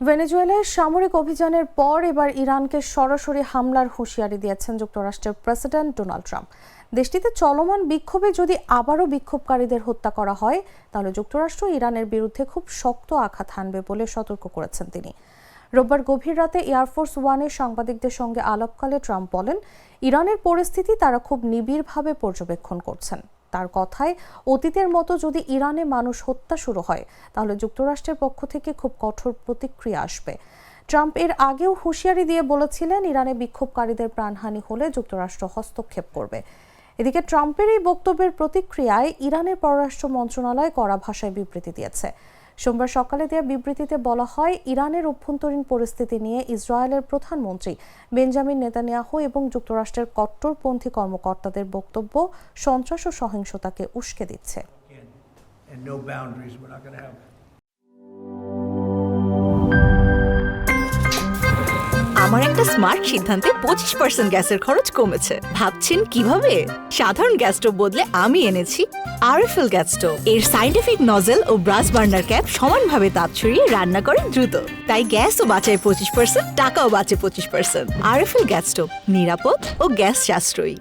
ভেনেজুয়েলায় সামরিক অভিযানের পর এবার ইরানকে সরাসরি হামলার হুঁশিয়ারি দিয়েছেন যুক্তরাষ্ট্রের প্রেসিডেন্ট ডোনাল্ড ট্রাম্প। দেশটিতে চলমান বিক্ষোভে যদি আবারও বিক্ষোভকারীদের হত্যা করা হয় তাহলে যুক্তরাষ্ট্র ইরানের বিরুদ্ধে খুব শক্ত আঘাত হানবে বলে সতর্ক করেছেন তিনি। রোববার গভীর রাতে এয়ারফোর্স ওয়ানে সাংবাদিকদের সঙ্গে আলাপকালে ট্রাম্প বলেন, ইরানের পরিস্থিতি তারা খুব নিবিড়ভাবে পর্যবেক্ষণ করছেন। তার কথায়, অতীতের মতো যদি ইরানে মানুষ হত্যা শুরু হয় তাহলে যুক্তরাষ্ট্রের পক্ষ থেকে খুব কঠোর প্রতিক্রিয়া আসবে। ট্রাম্প এর আগেও হুঁশিয়ারি দিয়ে বলেছিলেন, ইরানে বিক্ষোভকারীদের প্রাণহানি হলে যুক্তরাষ্ট্র হস্তক্ষেপ করবে। এদিকে ট্রাম্পের এই বক্তব্যের প্রতিক্রিয়ায় ইরানের পররাষ্ট্র মন্ত্রণালয় কড়া ভাষায় বিবৃতি দিয়েছে। সোমবার সকালে দেওয়া বিবৃতিতে বলা হয়, ইরানের অভ্যন্তরীণ পরিস্থিতি নিয়ে ইসরায়েলের প্রধানমন্ত্রী বেঞ্জামিন নেতানিয়াহু এবং যুক্তরাষ্ট্রের কট্টরপন্থী কর্মকর্তাদের বক্তব্য সন্ত্রাস ও সহিংসতাকে উস্কে দিচ্ছে। আমার একটা স্মার্ট সিদ্ধান্তে 25% গ্যাসের খরচ কমেছে। ভাবছেন কিভাবে? সাধারণ গ্যাস স্টোভ বদলে আমি এনেছি আরএফএল গ্যাস স্টোভ। এর সাইন্টিফিক নজল ও ব্রাস বার্নার ক্যাপ সমানভাবে তাপ ছড়িয়ে রান্না করে দ্রুত, তাই গ্যাসও বাঁচায় 25%, টাকাও বাঁচে 25%। আরএফএল গ্যাস স্টোভ নিরাপদ ও গ্যাস সাশ্রয়ী।